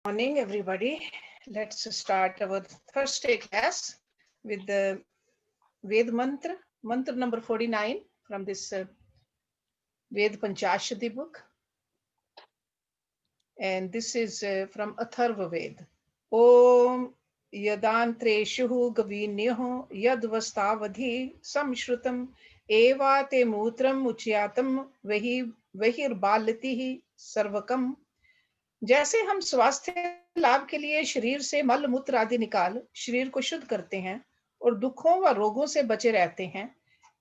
Morning, everybody. Let's start our Thursday class with the Ved Mantra, Mantra number 49 from this Ved Panchashati book. And this is from Atharva Ved. Om Yadantreshu Gavinyo Yadvastavadhi Samshrutam Eva Te Mutram Uchyatam Vahir Balati Sarvakam. जैसे हम स्वास्थ्य लाभ के लिए शरीर से मल मूत्र आदि निकाल शरीर को शुद्ध करते हैं और दुखों व रोगों से बचे रहते हैं,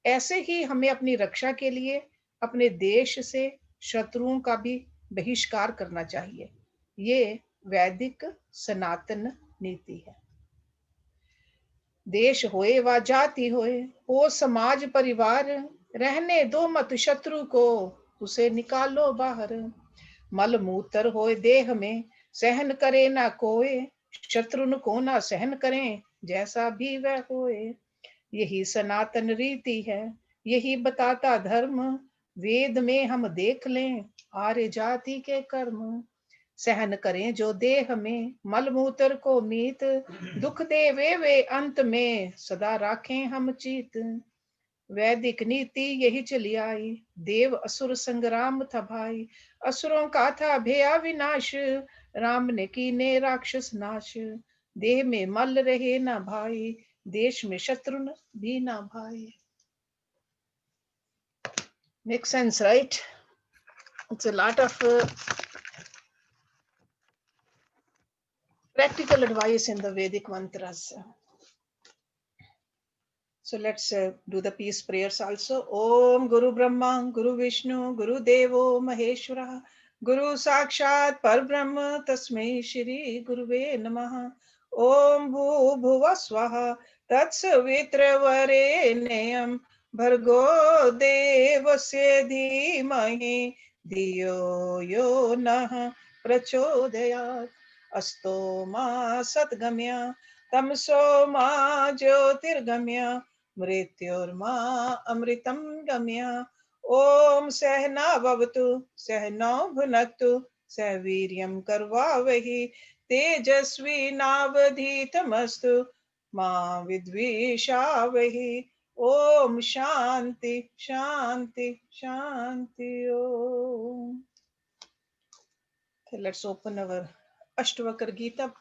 ऐसे ही हमें अपनी रक्षा के लिए अपने देश से शत्रुओं का भी बहिष्कार करना चाहिए। ये वैदिक सनातन नीति है। देश होए व जाति होए, हो समाज परिवार, रहने दो मत शत्रु को, उसे निकालो बाहर। मल मूत्र होए देह में, सहन करे ना कोय, शत्रुन को ना सहन करें, जैसा भी वह होए। यही सनातन रीति है, यही बताता धर्म, वेद में हम देख लें आर्य जाति के कर्म। सहन करें जो देह में मल मूत्र को मीत, दुख दे वे अंत में, सदा राखें हम चीत। वैदिक नीति यही चली आई, देव असुर संग्राम था भाई, असुरों का था भया विनाश, राम ने कीने राक्षस नाश। देह में मल रहे ना भाई, देश में शत्रुन भी ना भाई। Makes sense, right? It's a lot of practical advice in the Vedic mantras. So let's do the peace prayers also. Om Guru Brahma, Guru Vishnu, Guru Devo Maheshwara, Guru Sakshat Parbrahma, Tasmai Shri Guruve Namaha. Om Bhu Bhuva Swaha, Tatsavitra Vareneyam, Bhargo Devasya Dhimahi, Diyo Yo Nah Prachodayat. Asto Ma Satgamya, Tamso Ma Jyotirgamya, मृत्योर्मा अमृतम गम्य। ओम सहना भवतु सहनौ भुनक्तु सह वीर्यं करवावहि तेजस्वी नावधीतमस्तु मा विद्विषावहि। ओम शांति शांति Shanti Om. Okay, let's open our Astavakra Gita,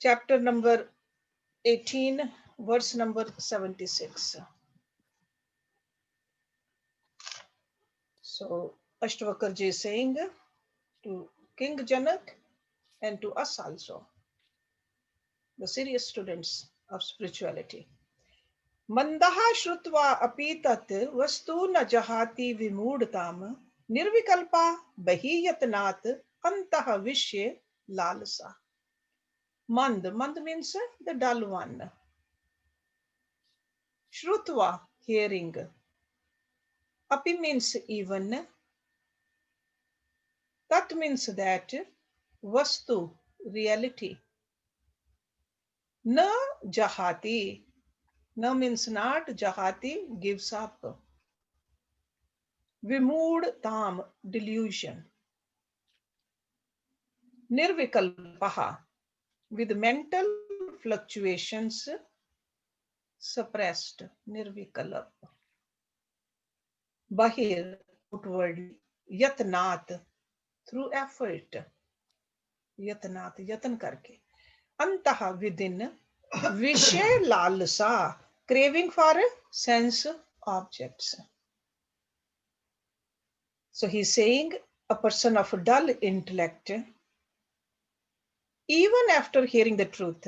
chapter number 18, verse number 76. So Astavakra ji is saying to King Janak and to us also, the serious students of spirituality. Mandaha shrutva api tat vastu na jahati vimudtam nirvikalpa bahiyatnat antah vishye lalasa. Mand means the dull one. Shrutva, hearing. Api means even. Tat means that. Vastu, reality. Na jahati. Na means not. Jahati gives up. Vimud tam, delusion. Nirvikalpaha, with mental fluctuations suppressed. Nirvikalp. Bahir, outwardly. Yatnat, through effort. Yatnat, yatan karke. Antaha, within. Vishya lalasa, craving for sense objects. So he's saying a person of dull intellect, even after hearing the truth,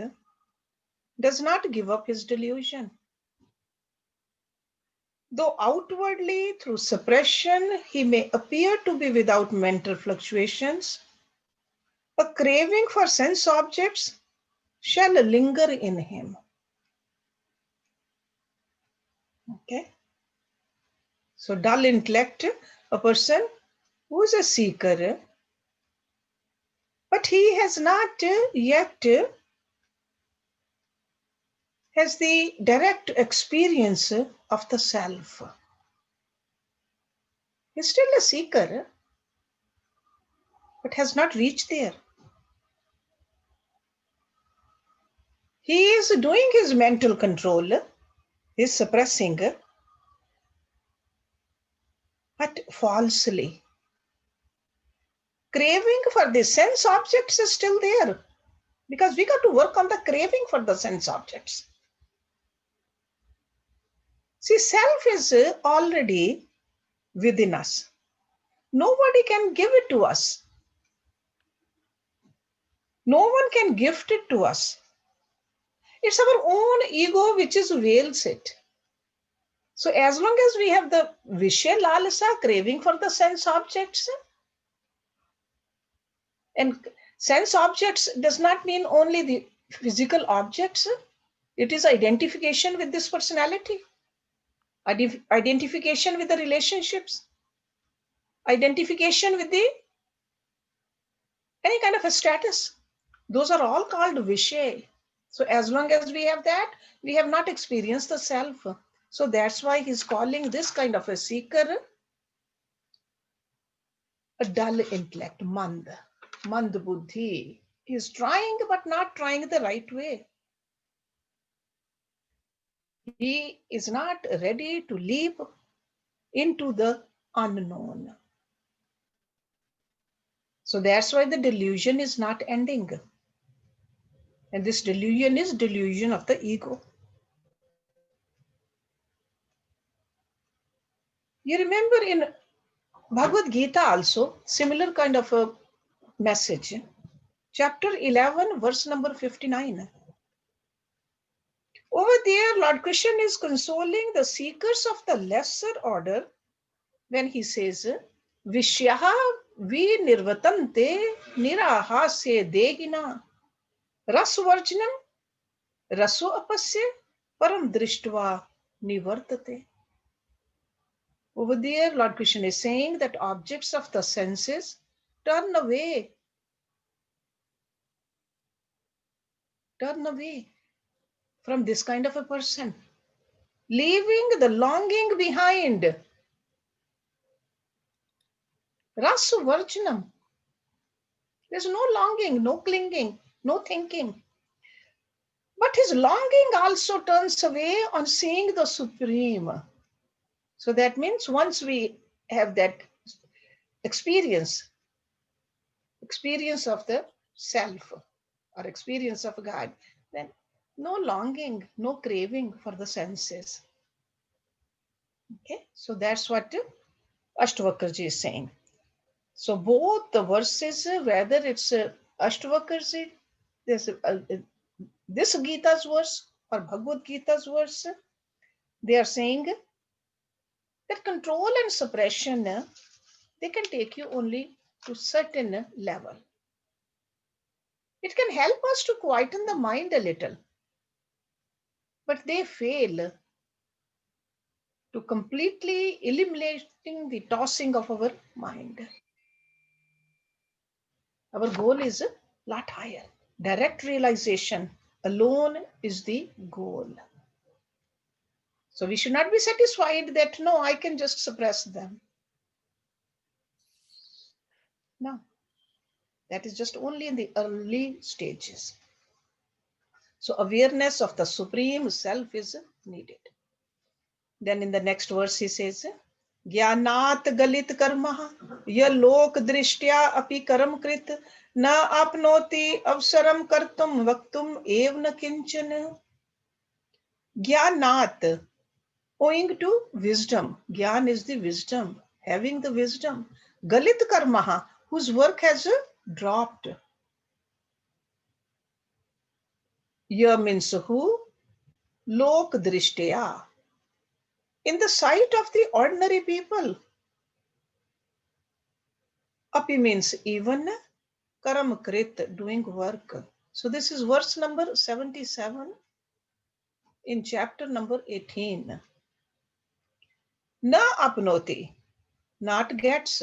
does not give up his delusion. Though outwardly, through suppression, he may appear to be without mental fluctuations, a craving for sense objects shall linger in him. Okay? So dull intellect, a person who is a seeker, but he has not yet has the direct experience of the self. He's still a seeker, but has not reached there. He is doing his mental control, he is suppressing, but falsely. Craving for the sense objects is still there, because we got to work on the craving for the sense objects. See, self is already within us. Nobody can give it to us. No one can gift it to us. It's our own ego which is veils it. So as long as we have the Vishya Lalasa, craving for the sense objects, and sense objects does not mean only the physical objects, it is identification with this personality, identification with the relationships, identification with the any kind of a status. Those are all called Vishya. So as long as we have that, we have not experienced the self. So that's why he's calling this kind of a seeker a dull intellect, mand buddhi. He's trying but not trying the right way. He is not ready to leap into the unknown. So that's why the delusion is not ending. And this delusion is delusion of the ego. You remember in Bhagavad Gita also, similar kind of a message. Chapter 11, verse number 59. Over there, Lord Krishna is consoling the seekers of the lesser order when he says, Vishyaha vi nirvatante niraha se degina rasvarjanam raso apasya param drishtva nivartate. Over there, Lord Krishna is saying that objects of the senses turn away from this kind of a person, leaving the longing behind. Rasu Varjanam. There's no longing, no clinging, no thinking. But his longing also turns away on seeing the Supreme. So that means once we have that experience of the self or experience of God, then no longing, no craving for the senses. Okay, so that's what Ashtavakraji is saying. So both the verses, whether it's Ashtavakraji, this Gita's verse or Bhagavad Gita's verse, they are saying that control and suppression, they can take you only to certain level. It can help us to quieten the mind a little, but they fail to completely eliminating the tossing of our mind. Our goal is a lot higher. Direct realization alone is the goal. So we should not be satisfied that, no, I can just suppress them. No, that is just only in the early stages. So awareness of the Supreme Self is needed. Then in the next verse he says, Jnanat galit karma ya lok drishtya api karam krit na apnoti avsaram kartum vaktum ev na kinchana. Jnanat, owing to wisdom. Gyan is the wisdom, having the wisdom. Galit karma, whose work has dropped. Ya means who? Lok drishtya. In the sight of the ordinary people. Api means even, karam krit, doing work. So this is verse number 77 in chapter number 18. Na apnoti, not gets.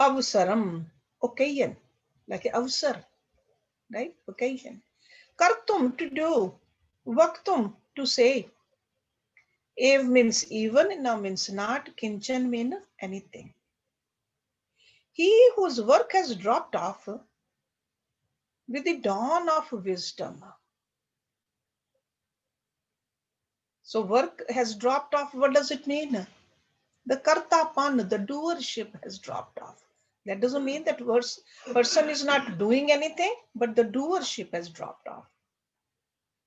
Avsaram, occasion, like avsar, right? Occasion. Kartum, to do. Vaktum, to say. Ev means even, now means not. Kinchan means anything. He whose work has dropped off, with the dawn of wisdom. So work has dropped off. What does it mean? The kartapan, the doership has dropped off. That doesn't mean that person is not doing anything, but the doership has dropped off.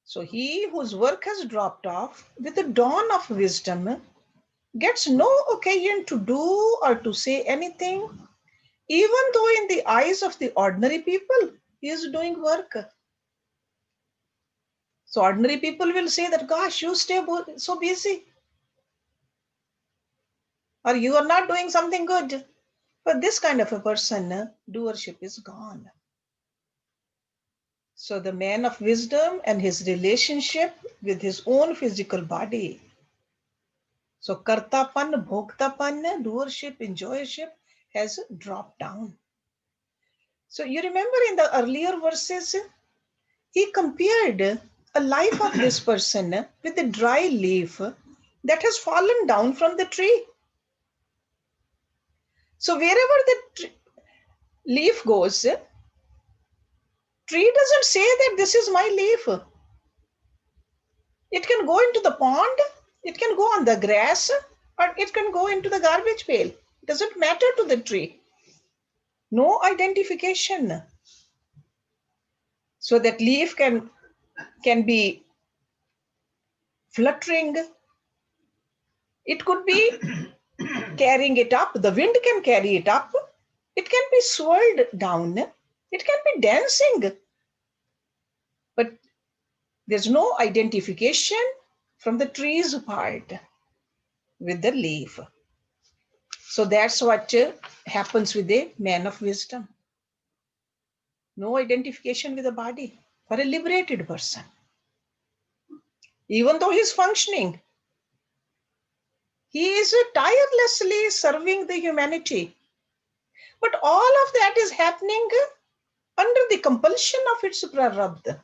So he whose work has dropped off with the dawn of wisdom gets no occasion to do or to say anything, even though in the eyes of the ordinary people, he is doing work. So ordinary people will say that, gosh, you stay so busy, or you are not doing something good. For this kind of a person, doership is gone. So the man of wisdom and his relationship with his own physical body. So kartapan, bhoktapan, doership, enjoyership has dropped down. So you remember in the earlier verses, he compared a life of this person with a dry leaf that has fallen down from the tree. So wherever the leaf goes, tree doesn't say that this is my leaf. It can go into the pond, it can go on the grass, or it can go into the garbage pail. It doesn't matter to the tree. No identification. So that leaf can be fluttering. It could be carrying it up. The wind can carry it up. It can be swirled down. It can be dancing. But there's no identification from the tree's part with the leaf. So that's what happens with a man of wisdom. No identification with the body for a liberated person. Even though he's functioning, he is tirelessly serving the humanity. But all of that is happening under the compulsion of its prarabdha.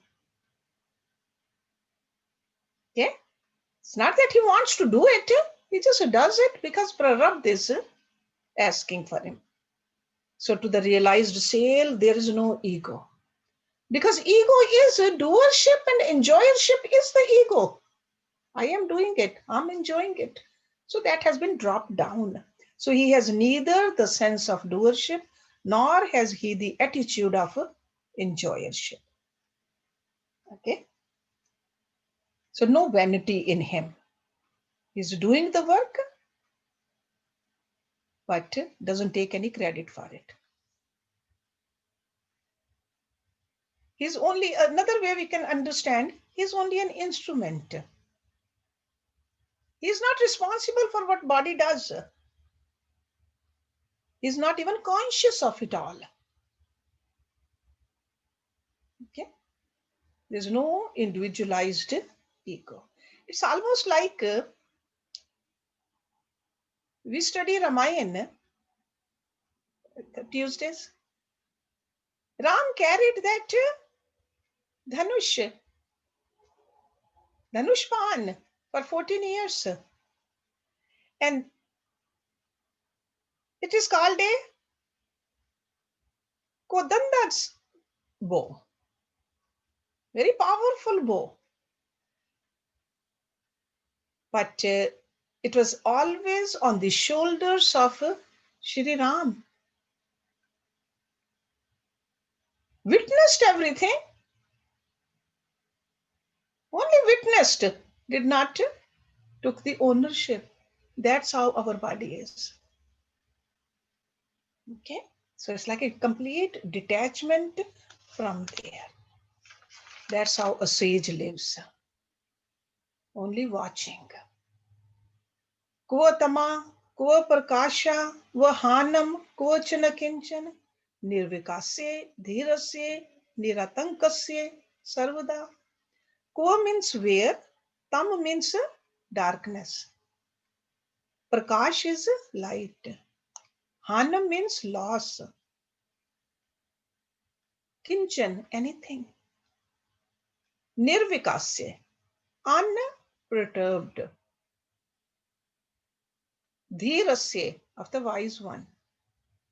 Okay? It's not that he wants to do it, he just does it because prarabdha is asking for him. So to the realized soul, there is no ego. Because ego is doership and enjoyership is the ego. I am doing it, I'm enjoying it. So that has been dropped down. So he has neither the sense of doership nor has he the attitude of enjoyership. Okay? So no vanity in him. He's doing the work, but doesn't take any credit for it. He's only, another way we can understand, he's only an instrument. He's not responsible for what body does. He's not even conscious of it all. Okay? There's no individualized ego. It's almost like we study Ramayana Tuesdays. Ram carried that Dhanush, Dhanushpan for 14 years. And it is called a Kodanda's bow. Very powerful bow. But it was always on the shoulders of Shri Ram. Witnessed everything. Only witnessed, did not took the ownership. That's how our body is. Okay? So it's like a complete detachment from there. That's how a sage lives. Only watching. Kva tama, kva prakasha, va hanam, kvochana kinchana, nirvikasya, dhirasya, niratankasya, sarvada. Kva means where, tam means darkness. Prakash is light. Hanam means loss. Kinchan, anything. Nirvikasya, unperturbed. Dhirasya, of the wise one.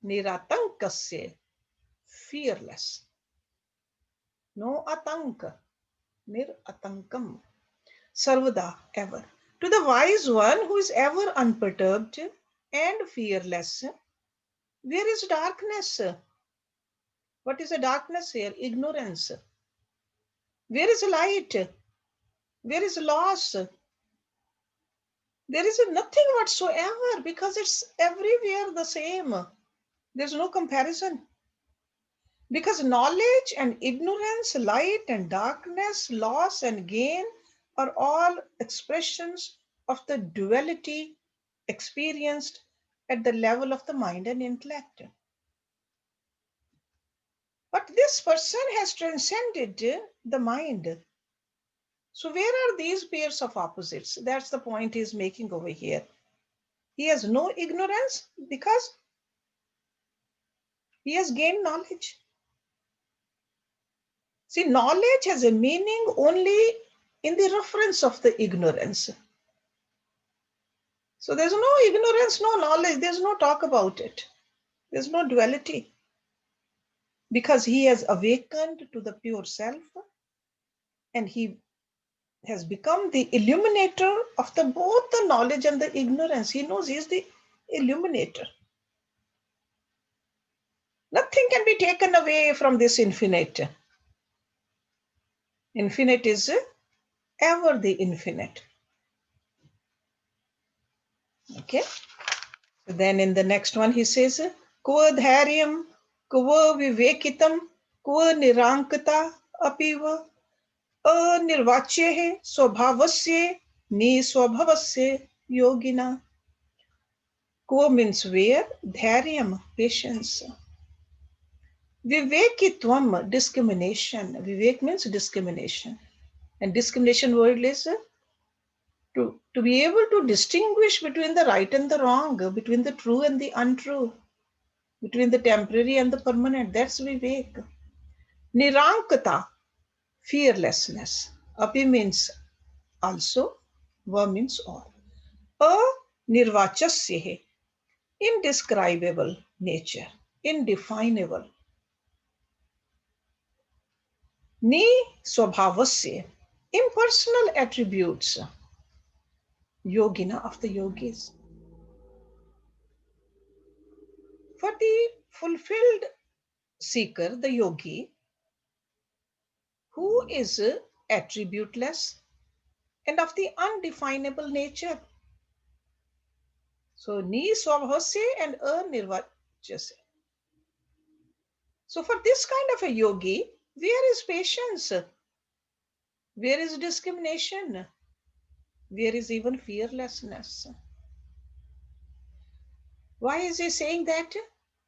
Niratankasya, fearless. No atanka, nir atankam, sarvada, ever. To the wise one who is ever unperturbed and fearless, where is darkness? What is the darkness here? Ignorance. Where is light? Where is loss? There is nothing whatsoever because it's everywhere the same. There's no comparison. Because knowledge and ignorance, light and darkness, loss and gain are all expressions of the duality experienced at the level of the mind and intellect. But this person has transcended the mind. So, where are these pairs of opposites? That's the point he's making over here. He has no ignorance because he has gained knowledge. See, knowledge has a meaning only in the reference of the ignorance. So there's no ignorance, no knowledge, there's no talk about it. There's no duality. Because he has awakened to the pure self and he has become the illuminator of both the knowledge and the ignorance. He knows he is the illuminator. Nothing can be taken away from this infinite. Infinite is ever the infinite. Okay. So then in the next one he says, Kva dharyam, kva vivekitam, kva nirankata apiva, anirvachye swabhavasya niswabhavasya yogina. Kva means where? Dharyam, patience. Vivekitvam, discrimination. Vivek means discrimination. And discrimination word is to be able to distinguish between the right and the wrong, between the true and the untrue, between the temporary and the permanent. That's Vivek. Nirankata, fearlessness. Api means also, Va means all. A nirvachasya, indescribable nature, indefinable. Ni swabhavasya, impersonal attributes, yogina of the yogis. For the fulfilled seeker, the yogi, who is attributeless and of the undefinable nature. So, ni swabhavasya and nirvachasya. So, for this kind of a yogi, where is patience? Where is discrimination? Where is even fearlessness? Why is he saying that?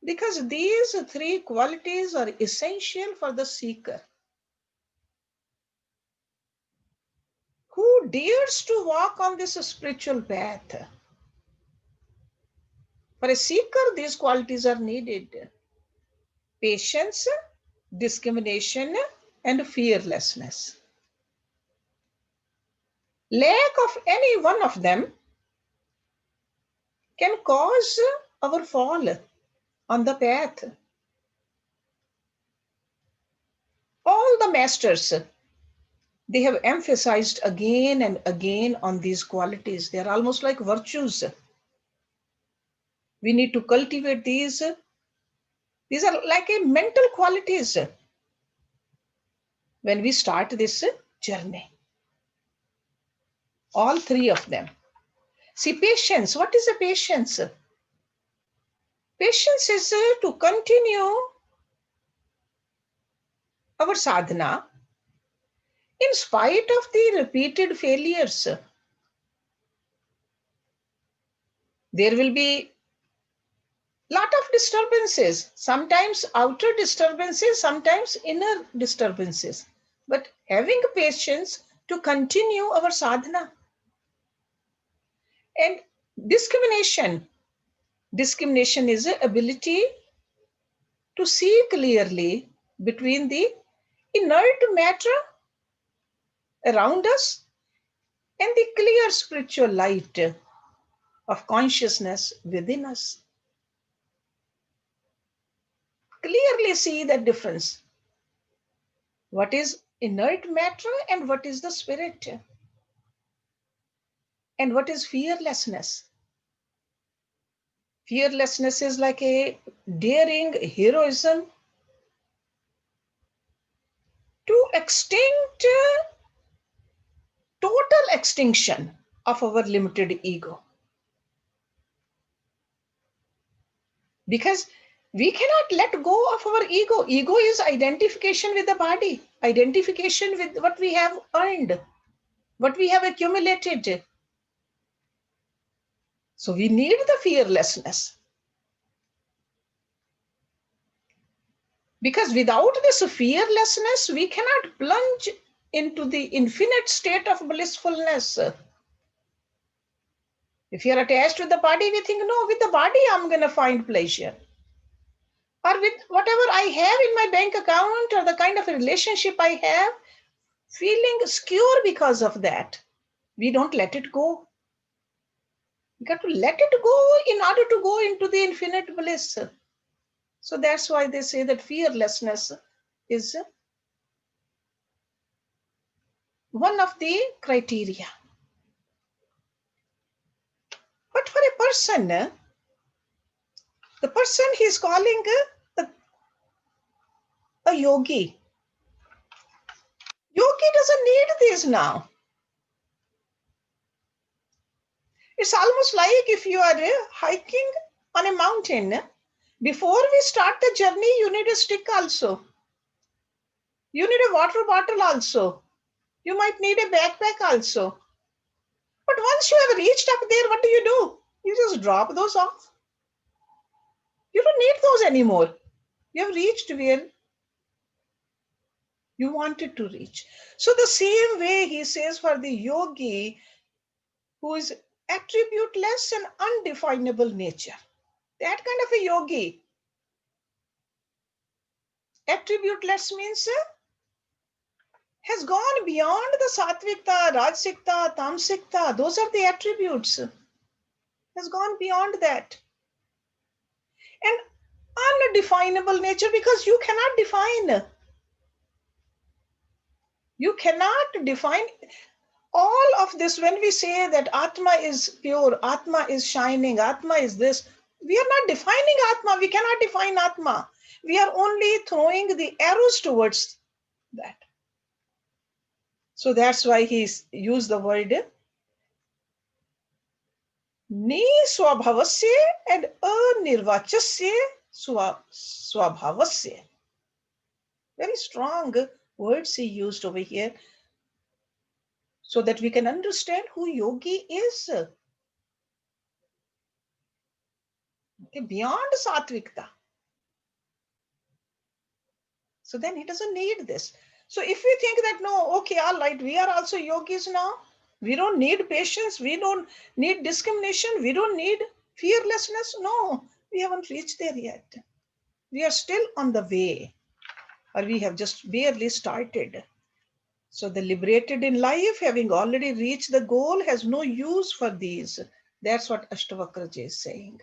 Because these three qualities are essential for the seeker who dares to walk on this spiritual path. For a seeker, these qualities are needed. Patience, discrimination, and fearlessness. Lack of any one of them can cause our fall on the path. All the masters, they have emphasized again and again on these qualities. They are almost like virtues. We need to cultivate these. These are like a mental qualities when we start this journey. All three of them. See, patience. What is a patience? Patience is to continue our sadhana in spite of the repeated failures. There will be lot of disturbances, sometimes outer disturbances, sometimes inner disturbances, but having patience to continue our sadhana. And discrimination is the ability to see clearly between the inert matter around us and the clear spiritual light of consciousness within us. Clearly see that difference. What is inert matter and what is the spirit? And what is fearlessness? Fearlessness is like a daring heroism to extinct, total extinction of our limited ego. Because we cannot let go of our ego. Ego is identification with the body, identification with what we have earned, what we have accumulated. So we need the fearlessness. Because without this fearlessness, we cannot plunge into the infinite state of blissfulness. If you're attached with the body, we think, no, with the body, I'm going to find pleasure. Or with whatever I have in my bank account or the kind of relationship I have, feeling secure because of that. We don't let it go. We got to let it go in order to go into the infinite bliss. So that's why they say that fearlessness is one of the criteria. But for a person, the person he's calling a yogi. Yogi doesn't need this now. It's almost like if you are hiking on a mountain, before we start the journey, you need a stick also. You need a water bottle also. You might need a backpack also. But once you have reached up there, what do? You just drop those off. You don't need those anymore. You have reached where you wanted to reach. So the same way he says for the yogi who is attributeless and undefinable nature. That kind of a yogi. Attributeless means has gone beyond the sattvikta, rajsikta, tamsikta. Those are the attributes. Has gone beyond that. And undefinable nature because you cannot define. You cannot define all of this. When we say that Atma is pure, Atma is shining, Atma is this, we are not defining Atma. We cannot define Atma. We are only throwing the arrows towards that. So that's why he used the word ni swabhavasya and anirvachasya swabhavasya. Very strong words he used over here so that we can understand who yogi is. Okay, beyond sattvikta. So then he doesn't need this. So if we think that, no, okay, all right, we are also yogis now. We don't need patience. We don't need discrimination. We don't need fearlessness. No, we haven't reached there yet. We are still on the way, or we have just barely started. So the liberated in life, having already reached the goal, has no use for these. That's what Astavakra is saying.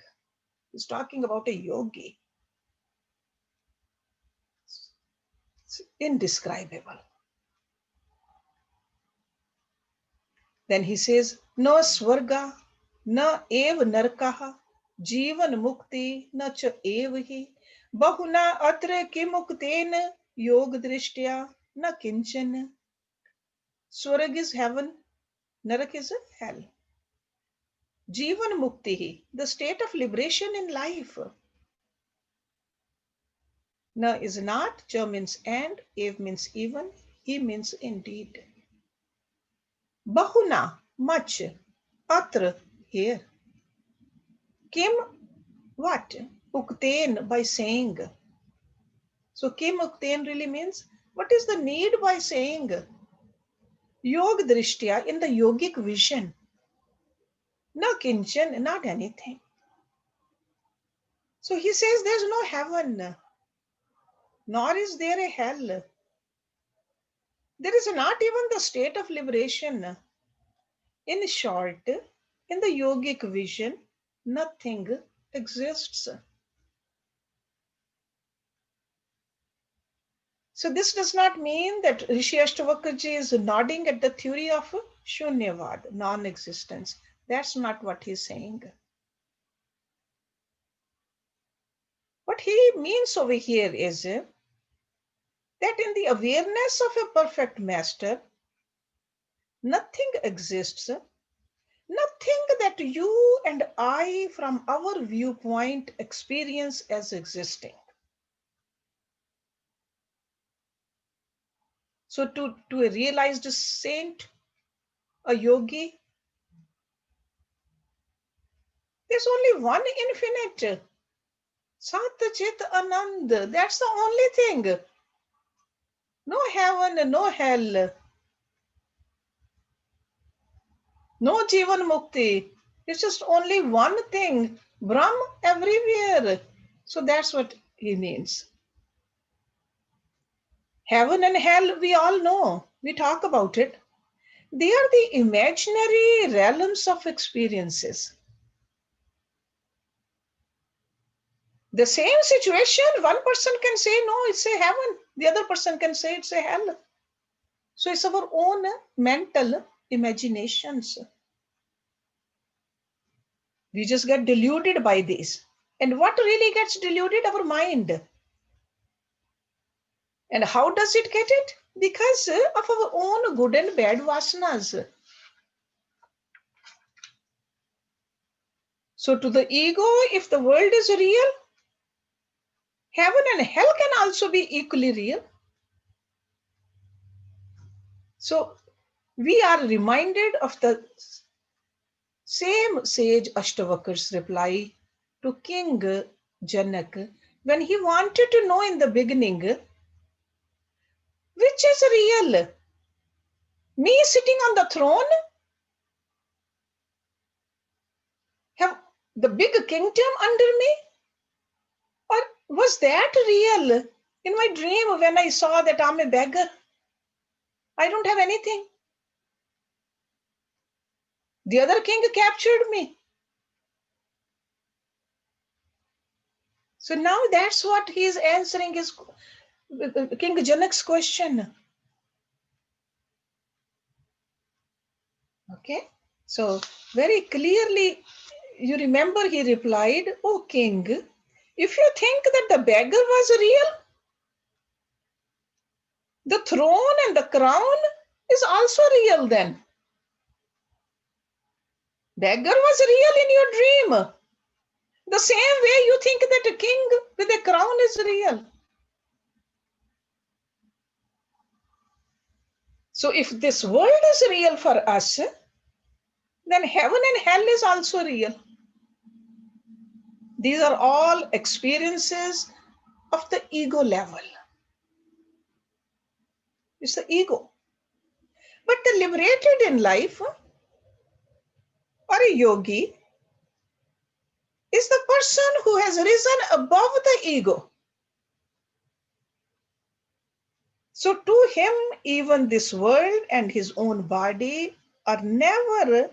He's talking about a yogi. It's indescribable. Then he says, no swarga, na ev narkaha, jivan mukti, na cha evhi, bahuna atre kimukten, yog drishtya, na kinchan. Swarg is heaven, narak is hell. Jivan mukti, the state of liberation in life. Na is not, cha means and, ev means even, he means indeed. Bahuna, much, atra, here. Kim, what? Ukten, by saying. So Kim Ukten really means, what is the need by saying? Yog Drishtya, in the yogic vision. Na kinchan, not anything. So he says there's no heaven, nor is there a hell. There is not even the state of liberation. In short, in the yogic vision, nothing exists. So this does not mean that Rishi Ashtavakraji is nodding at the theory of Shunyavad, non-existence. That's not what he's saying. What he means over here is that in the awareness of a perfect master, nothing exists, nothing that you and I, from our viewpoint, experience as existing. So to a realized saint, a yogi, there's only one infinite. Sat Chit Anand. That's the only thing. No heaven, no hell, no Jivan Mukti. It's just only one thing. Brahm everywhere. So that's what he means. Heaven and hell, we all know. We talk about it. They are the imaginary realms of experiences. The same situation, one person can say, no, it's a heaven. The other person can say it's a hell. So it's our own mental imaginations. We just get deluded by this. And what really gets deluded? Our mind. And how does it get it? Because of our own good and bad vasanas. So to the ego, if the world is real, heaven and hell can also be equally real. So we are reminded of the same sage Ashtavakra's reply to King Janak when he wanted to know in the beginning, which is real? Me sitting on the throne? Have the big kingdom under me? Or was that real? In my dream, when I saw that I'm a beggar, I don't have anything. The other king captured me. So now that's what he's answering his King Janak's question. Okay, so very clearly, you remember he replied, "O king, if you think that the beggar was real, the throne and the crown is also real then. Beggar was real in your dream. The same way you think that a king with a crown is real. So if this world is real for us, then heaven and hell is also real. These are all experiences of the ego level. It's the ego. But the liberated in life, or a yogi, is the person who has risen above the ego. So to him, even this world and his own body are never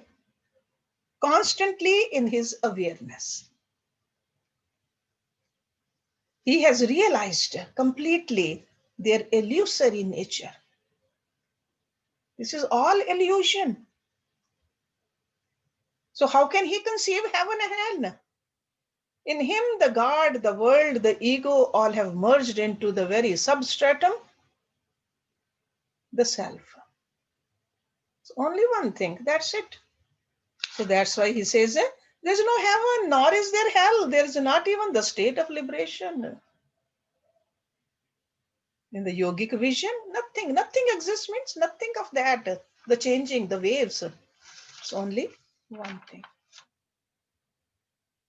constantly in his awareness. He has realized completely their illusory nature. This is all illusion. So how can he conceive heaven and hell? In him, the God, the world, the ego all have merged into the very substratum, the self. It's only one thing, that's it. So that's why he says, there's no heaven, nor is there hell. There is not even the state of liberation. In the yogic vision, nothing exists means nothing of that. The changing, the waves. It's only one thing.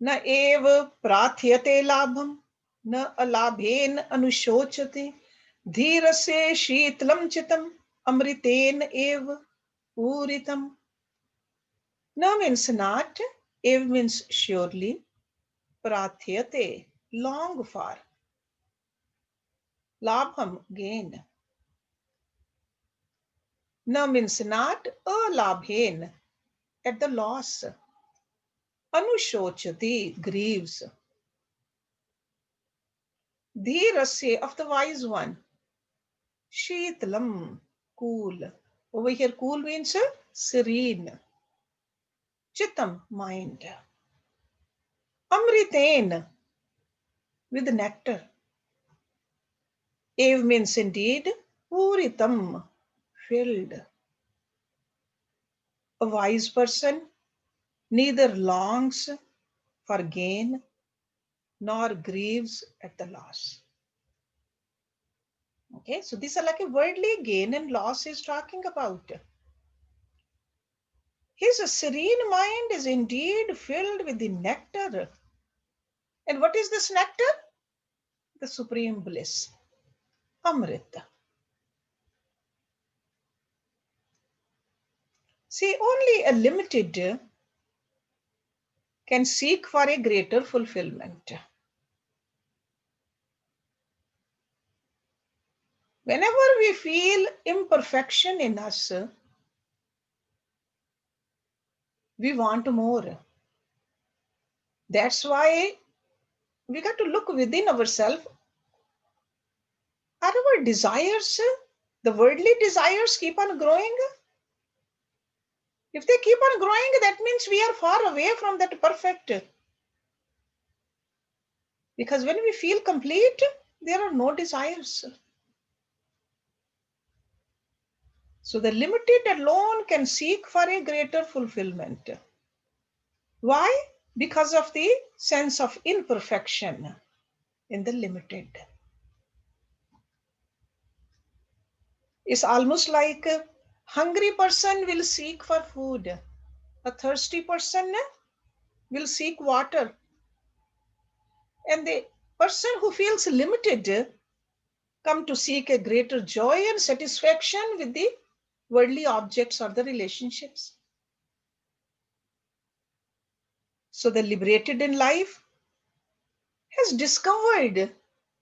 Na eva prathyate labham, na alabhen anushochyate, dhirase shitlam chitam, amriten eva puritam. Na means not, ev means surely, prathyate, long for, labham, gain. Na means not, alabhen, at the loss. Anushochati, grieves. Dhirasya, of the wise one. Shitlam, cool. Over here, cool means serene. Chitam, mind. Amriten, with nectar. Ev means indeed, puritam, filled. A wise person neither longs for gain nor grieves at the loss. Okay, so these are like a worldly gain and loss he's talking about. His serene mind is indeed filled with the nectar. And what is this nectar? The supreme bliss, Amrita. See, only a limited can seek for a greater fulfillment. Whenever we feel imperfection in us, we want more. That's why we got to look within ourselves. Are our desires, the worldly desires, keep on growing? If they keep on growing, that means we are far away from that perfect. Because when we feel complete, there are no desires. So the limited alone can seek for a greater fulfillment. Why? Because of the sense of imperfection in the limited. It's almost like a hungry person will seek for food. A thirsty person will seek water. And the person who feels limited come to seek a greater joy and satisfaction with the worldly objects or the relationships. So the liberated in life has discovered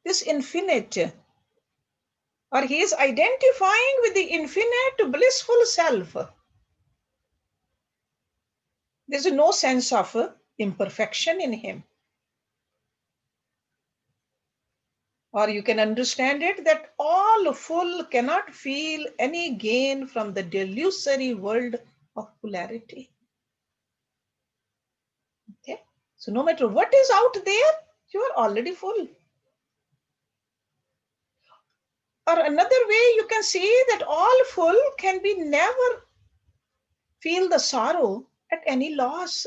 this infinite, or he is identifying with the infinite blissful self. There's no sense of imperfection in him. Or you can understand it that all full cannot feel any gain from the delusory world of polarity. Okay? So no matter what is out there, you are already full. Or another way you can see that all full can be never feel the sorrow at any loss.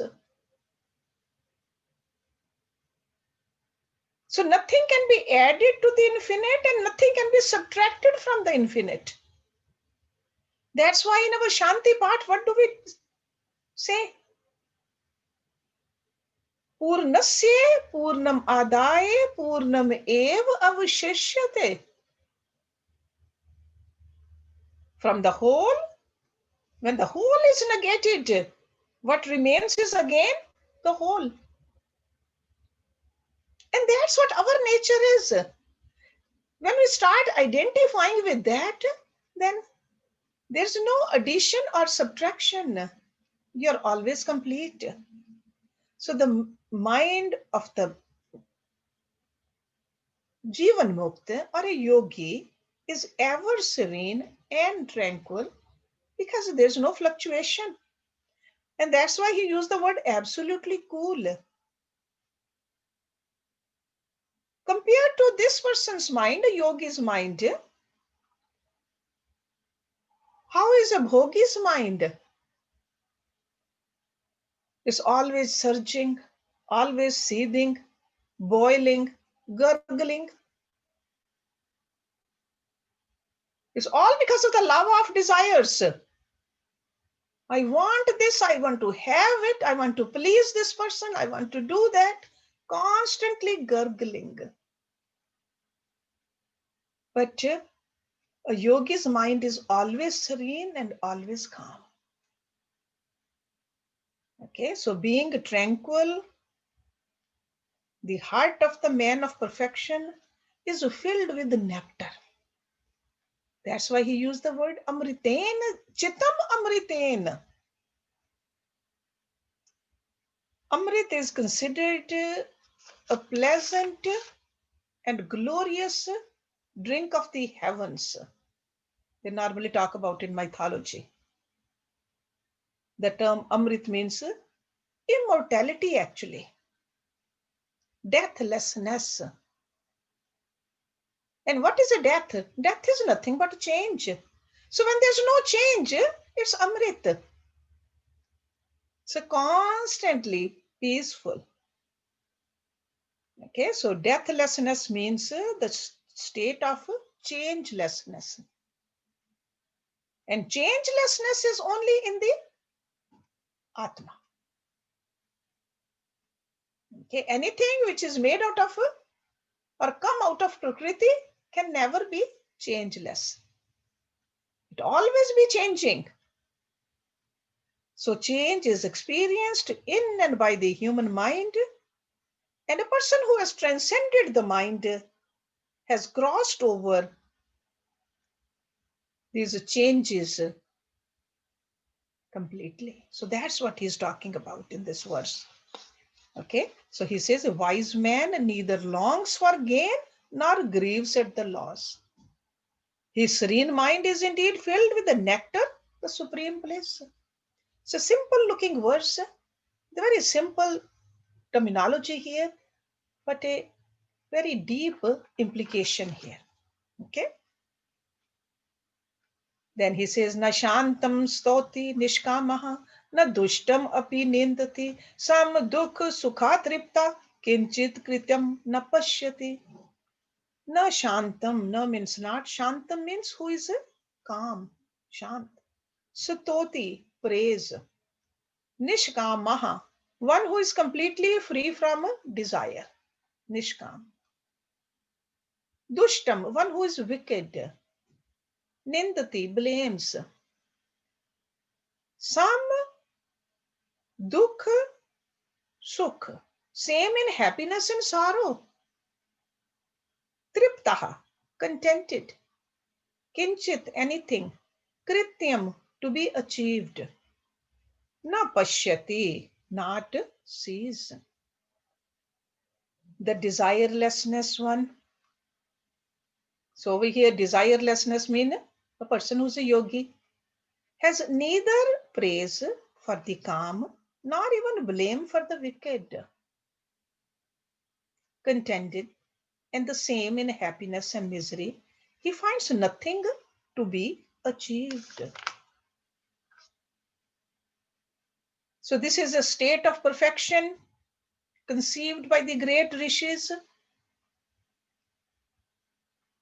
So nothing can be added to the infinite and nothing can be subtracted from the infinite. That's why in our Shanti part, what do we say? Purnasya Purnam Adaya Purnam Ev Avashishyate. From the whole, when the whole is negated, what remains is again the whole. And that's what our nature is. When we start identifying with that, then there's no addition or subtraction. You're always complete. So the mind of the Jivan Mukta or a yogi is ever serene and tranquil because there's no fluctuation. And that's why he used the word absolutely cool. Compared to this person's mind, a yogi's mind, how is a bhogi's mind? It's always surging, always seething, boiling, gurgling. It's all because of the love of desires. I want this, I want to have it, I want to please this person, I want to do that, constantly gurgling. But a yogi's mind is always serene and always calm. Okay, so being tranquil, the heart of the man of perfection is filled with nectar. That's why he used the word amriten, chitam amriten. Amrit is considered a pleasant and glorious drink of the heavens. they normally talk about in mythology. The term Amrit means immortality actually, deathlessness. And what is a death? Death is nothing but a change. So when there's no change, it's Amrit. So constantly peaceful. Okay, so deathlessness means the state of changelessness. And changelessness is only in the Atma. Okay, anything which is made out of or come out of Prakriti can never be changeless. It always be changing. So change is experienced in and by the human mind, and a person who has transcended the mind has crossed over these changes completely. So that's what he's talking about in this verse. Okay, so he says, a wise man neither longs for gain nor grieves at the loss. His serene mind is indeed filled with the nectar, the supreme bliss. It's a simple looking verse, the very simple terminology here, but a very deep implication here. Okay. Then he says, na shantam stoti nishkamaha, na dushtam api nindati, sam dukh sukha tripta, kinchit krityam na pashyati. Na shantam, na means not, shantam means who is calm, shant. Stoti, praise. Nishkamaha, one who is completely free from desire. Nishkam. Dushtam, one who is wicked. Nindati, blames. Sam, dukh, sukh. Same in happiness and sorrow. Triptaha, contented. Kinchit, anything. Krityam, to be achieved. Na pashyati, not sees. The desirelessness one. So over here, desirelessness means a person who's a yogi has neither praise for the calm nor even blame for the wicked. Contented and the same in happiness and misery, he finds nothing to be achieved. So this is a state of perfection conceived by the great rishis,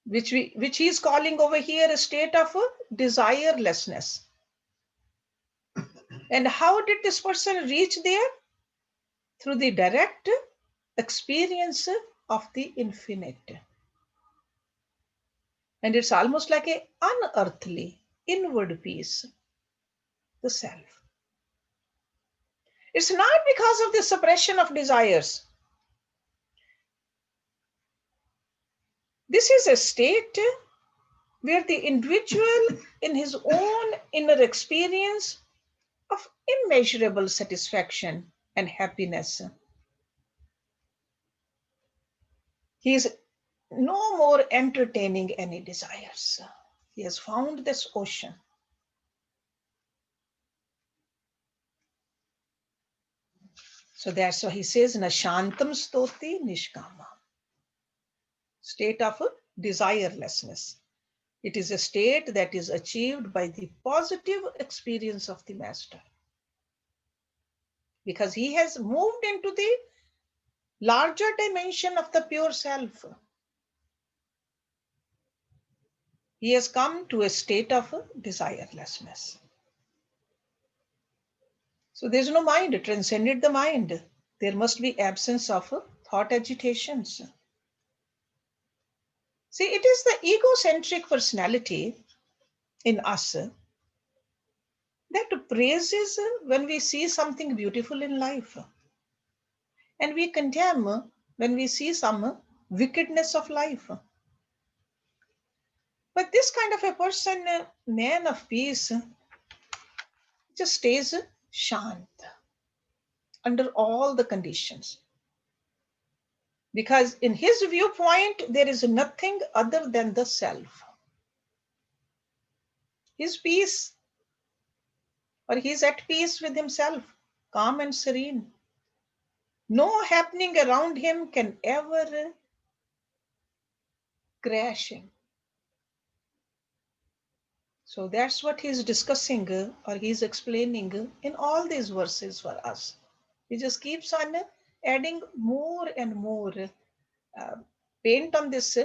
which he is calling over here a state of desirelessness. And how did this person reach there? Through the direct experience of the infinite. And it's almost like an unearthly inward peace, the self. It's not because of the suppression of desires. This is a state where the individual, in his own inner experience of immeasurable satisfaction and happiness, he is no more entertaining any desires. He has found this ocean. So that's why he says, na shantam stoti nishkama. State of desirelessness. It is a state that is achieved by the positive experience of the master. Because he has moved into the larger dimension of the pure self. He has come to a state of desirelessness. So there's no mind, it transcended the mind. There must be absence of thought agitations. See, it is the egocentric personality in us that praises when we see something beautiful in life. And we condemn when we see some wickedness of life. But this kind of a person, man of peace, just stays shant under all the conditions. Because in his viewpoint, there is nothing other than the self. his peace, or he's at peace with himself, calm and serene. No happening around him can ever crash him. So that's what he's discussing or he's explaining in all these verses for us. He just keeps on adding more and more uh, paint on this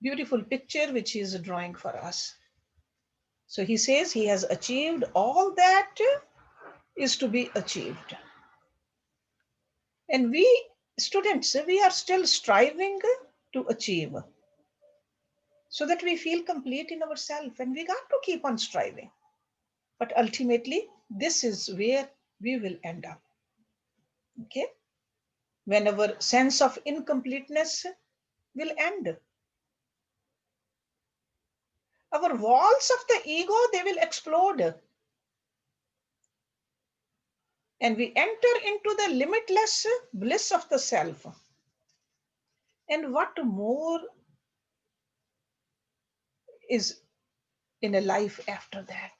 beautiful picture which he is drawing for us. So he says he has achieved all that is to be achieved. And we students, we are still striving to achieve so that we feel complete in ourselves, and we got to keep on striving. But ultimately, this is where we will end up. Okay? When our sense of incompleteness will end. Our walls of the ego, they will explode. And we enter into the limitless bliss of the self. And what more is in a life after that?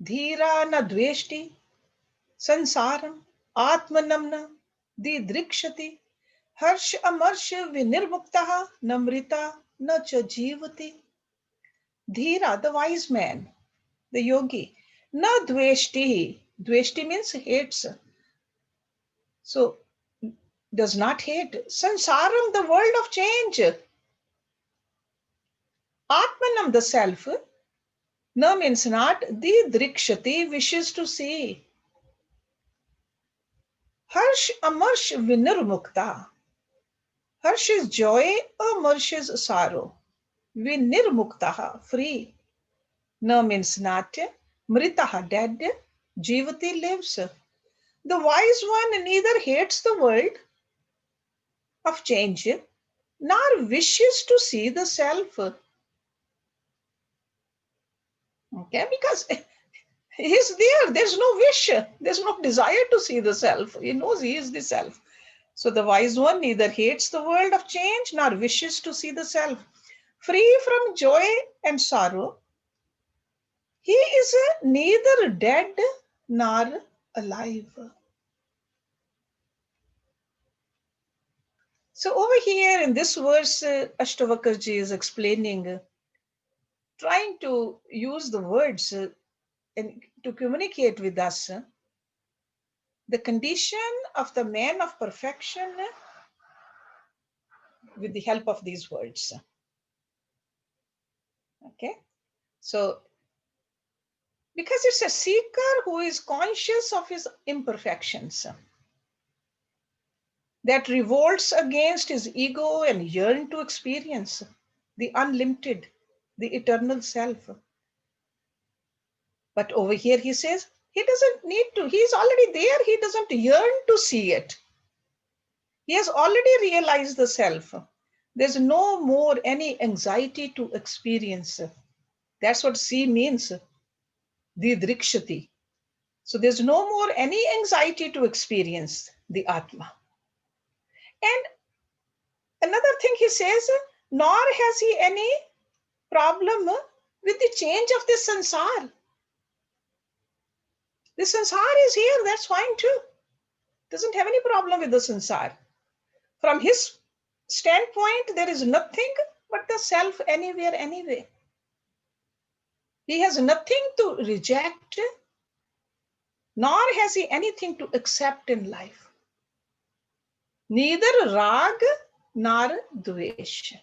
Dhira na dveshti, sansaram, atmanamna, didrikshati, Hersh amarsh vinirmuktaha namrita na cha jivati. Dhira, the wise man, the yogi, na dveshti. Dveshti means hates. So, does not hate. Sansaram, the world of change. Atmanam, the self. Na means not. Didrikshati, wishes to see. Hersh amarsh vinirmukta. Hersh is joy, amarsh is sorrow. Vinirmuktaha, free. Na means not. Mritaha, dead. Jivati, lives. The wise one neither hates the world of change nor wishes to see the self. Okay, because he's there. There's no wish. There's no desire to see the self. He knows he is the self. So the wise one neither hates the world of change nor wishes to see the self. Free from joy and sorrow, he is neither dead nor alive. So over here in this verse, Ashtavakarji is explaining, trying to use the words and to communicate with us the condition of the man of perfection with the help of these words. Okay, so because it's a seeker who is conscious of his imperfections, that revolts against his ego and yearns to experience the unlimited, the eternal self. But over here he says he doesn't need to, he's already there, he doesn't yearn to see it. He has already realized the self. There's no more any anxiety to experience. That's what see means, didrikshati. So there's no more any anxiety to experience the Atma. And another thing he says, nor has he any problem with the change of the sansar. The sansar is here, that's fine too. Doesn't have any problem with the sansar. From his standpoint, there is nothing but the self anywhere, anyway. He has nothing to reject, nor has he anything to accept in life. Neither rag nor dvesh.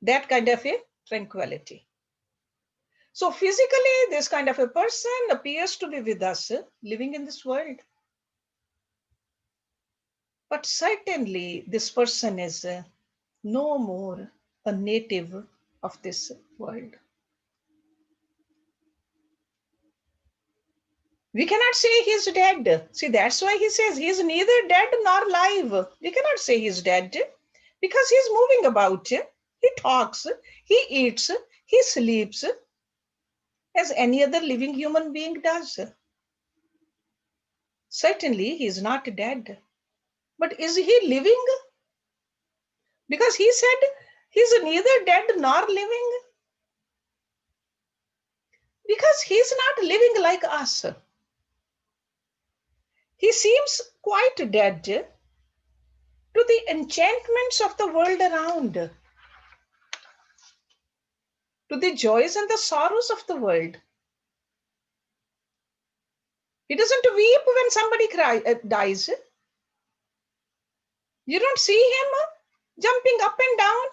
That kind of a tranquility. So physically, this kind of a person appears to be with us, living in this world. But certainly, this person is no more a native of this world. We cannot say he's dead. See, that's why he says he's neither dead nor alive. We cannot say he's dead because he's moving about. He talks, he eats, he sleeps as any other living human being does. Certainly, he is not dead. But is he living? Because he said he's neither dead nor living. Because he's not living like us. He seems quite dead to the enchantments of the world around, to the joys and the sorrows of the world. He doesn't weep when somebody dies. You don't see him jumping up and down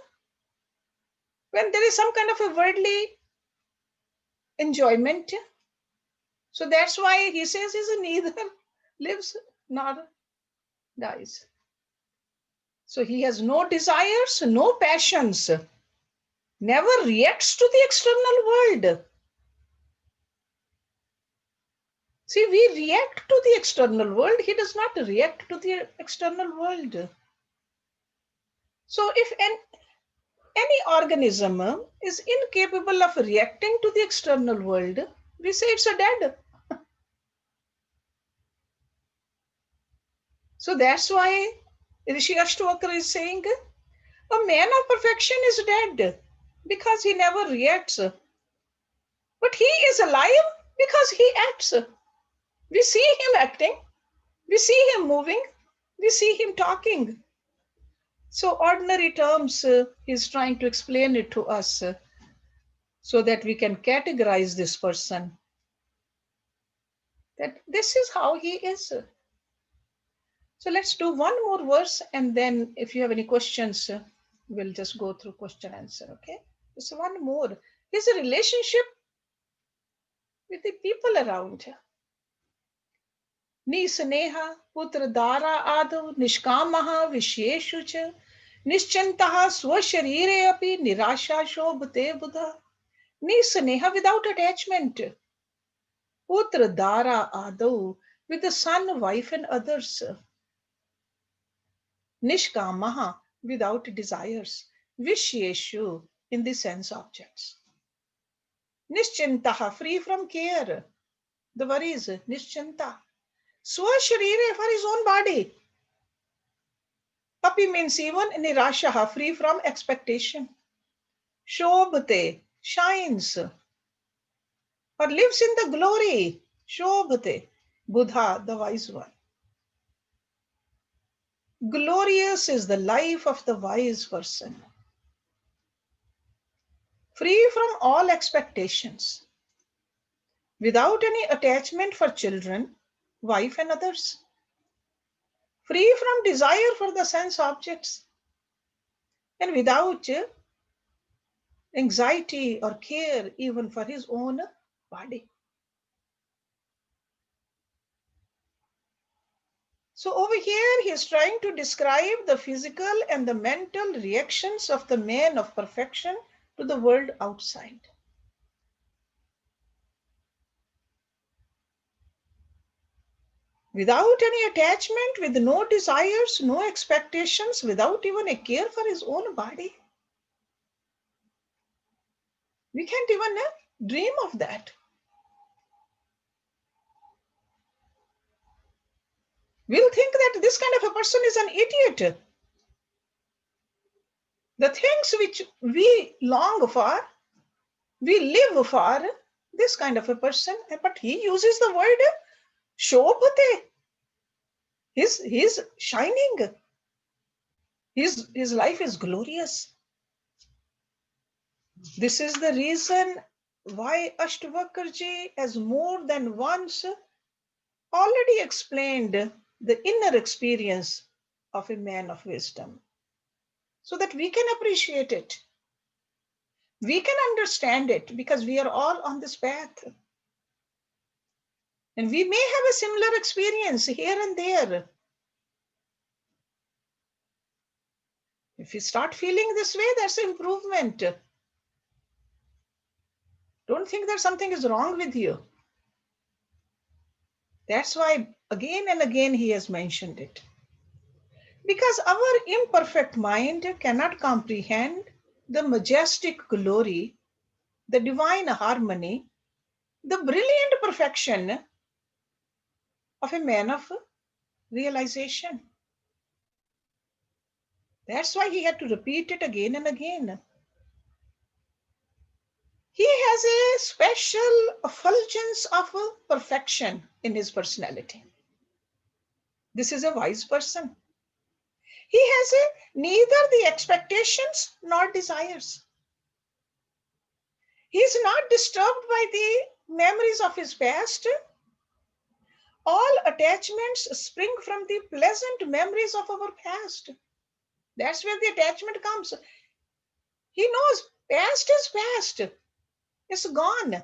when there is some kind of a worldly enjoyment. So that's why he says he neither lives nor dies. So he has no desires, no passions, never reacts to the external world. See, we react to the external world. He does not react to the external world. So if any organism is incapable of reacting to the external world, we say it's a dead. So that's why Rishi Astavakra is saying a man of perfection is dead because he never reacts. But he is alive because he acts. We see him acting, we see him moving, we see him talking. So, ordinary terms, he's trying to explain it to us so that we can categorize this person. That this is how he is. So, let's do one more verse, and then if you have any questions, we'll just go through question answer. Okay, just one more. His relationship with the people around. निस्नेह पुत्र दारा आदौ निष्कामः विषयेषु च निश्चिन्तः स्वशरीरे अपि निराशा शोभते बुधा. निस्नेह without attachment. Putra dara adau with the son, wife and others. Nishkamaha without desires. Vishyeshu in the sense objects. Nischintaha free from care. The worries. Nischinta. Swasharire for his own body. Api means even nirashaha, free from expectation. Shobhate, shines, or lives in the glory. Shobhate, Buddha, the wise one. Glorious is the life of the wise person. Free from all expectations. Without any attachment for children, wife and others. Free from desire for the sense objects. And without anxiety or care even for his own body. So over here, he is trying to describe the physical and the mental reactions of the man of perfection to the world outside. Without any attachment, with no desires, no expectations, without even a care for his own body. We can't even dream of that. We'll think that this kind of a person is an idiot. The things which we long for, we live for, this kind of a person, but he uses the word shobhate. He's shining. His life is glorious. This is the reason why Ashtavakarji has more than once already explained the inner experience of a man of wisdom so that we can appreciate it. We can understand it because we are all on this path. And we may have a similar experience here and there. If you start feeling this way, that's an improvement. Don't think that something is wrong with you. That's why again and again he has mentioned it. Because our imperfect mind cannot comprehend the majestic glory, the divine harmony, the brilliant perfection of a man of realization. That's why he had to repeat it again and again. He has a special effulgence of perfection in his personality. This is a wise person. He has neither the expectations nor desires. He is not disturbed by the memories of his past. All attachments spring from the pleasant memories of our past. That's where the attachment comes. He knows past is past. It's gone.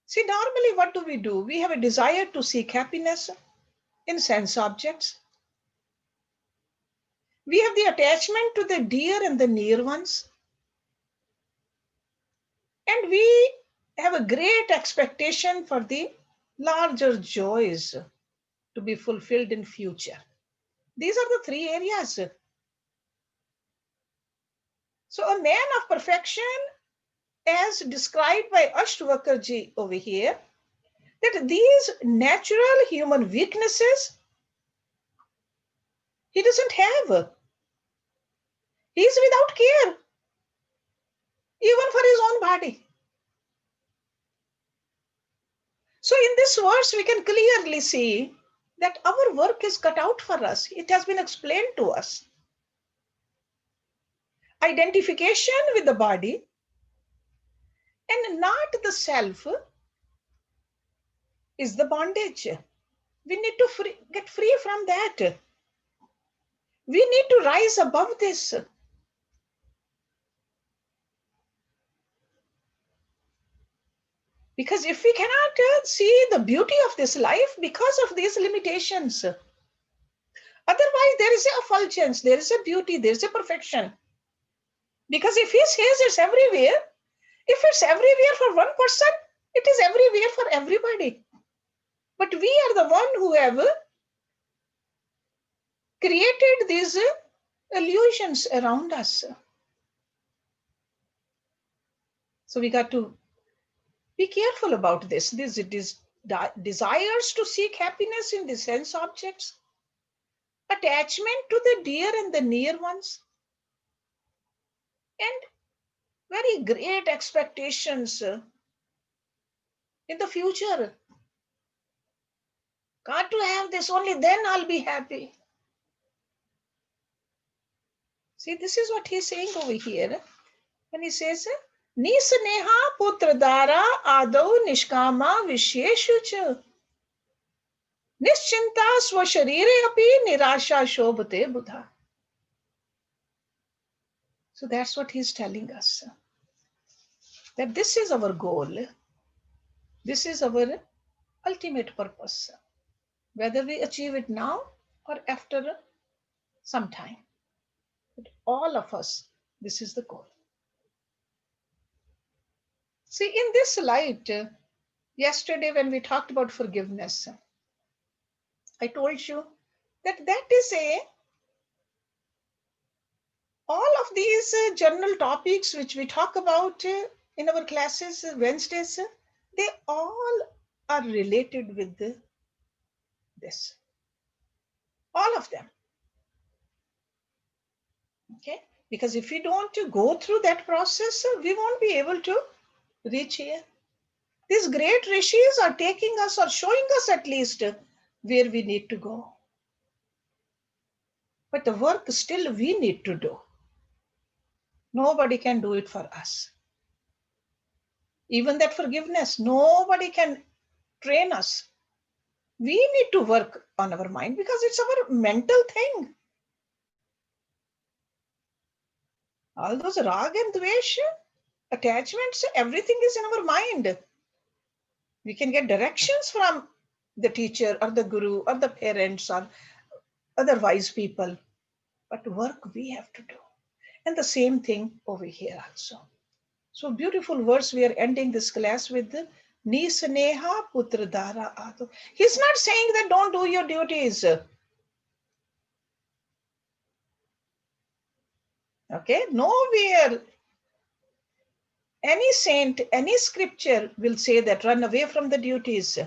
See, normally what do? We have a desire to seek happiness in sense objects. We have the attachment to the dear and the near ones. And we have a great expectation for the larger joys to be fulfilled in future. These are the three areas. So a man of perfection, as described by Astavakra ji over here, that these natural human weaknesses he doesn't have. He is without care, even for his own body. So in this verse, we can clearly see that our work is cut out for us. It has been explained to us. Identification with the body and not the self is the bondage. We need to get free from that. We need to rise above this. Because if we cannot see the beauty of this life because of these limitations, otherwise there is a effulgence, there is a beauty, there is a perfection. Because if he says it's everywhere, if it's everywhere for one person, it is everywhere for everybody. But we are the one who have created these illusions around us. So we got to be careful about this. This desires to seek happiness in the sense objects, attachment to the dear and the near ones, and very great expectations in the future. Got to have this, only then I'll be happy. See, this is what he's saying over here. And he says, Nisneha putradara adau nishkama visheshu cha. Nischinta swasharire api nirasha shobhate buddha. So that's what he's telling us. That this is our goal. This is our ultimate purpose. Whether we achieve it now or after some time. But all of us, this is the goal. See, in this light, yesterday when we talked about forgiveness, I told you that is all of these general topics which we talk about in our classes Wednesdays, they all are related with this. All of them. Okay? Because if we don't go through that process, we won't be able to reach here. These great rishis are taking us or showing us at least where we need to go. But the work still we need to do. Nobody can do it for us. Even that forgiveness, nobody can train us. We need to work on our mind because it's our mental thing. All those rag and dvesh, attachments, everything is in our mind. We can get directions from the teacher or the guru or the parents or other wise people. But work we have to do. And the same thing over here also. So beautiful verse we are ending this class with. Nisneha putradara ado. He's not saying that don't do your duties. Okay, nowhere any saint, any scripture will say that run away from the duties.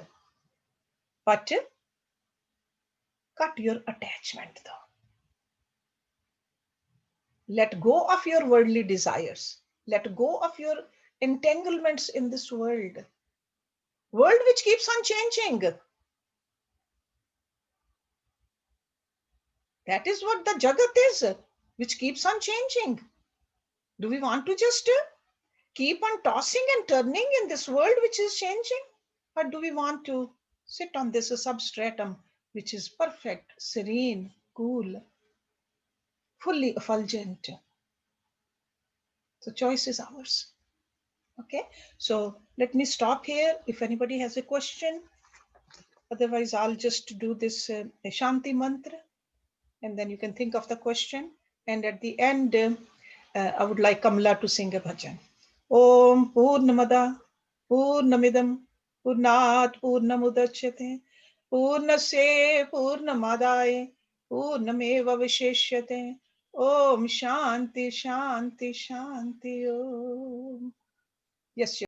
But cut your attachment though. Let go of your worldly desires. Let go of your entanglements in this world. World which keeps on changing. That is what the Jagat is, which keeps on changing. Do we want to just keep on tossing and turning in this world which is changing? Or do we want to sit on this substratum which is perfect, serene, cool, fully effulgent? So choice is ours. Okay, so let me stop here. If anybody has a question, otherwise I'll just do this Nishanti Mantra, and then you can think of the question. And at the end, I would like Kamala to sing a bhajan. Om Purnamada Purnamidam Purnat Purnamudachyate Purnasya Purnamadaya Purnameva Visheshyate. Om Shanti Shanti Shanti Om. Yes,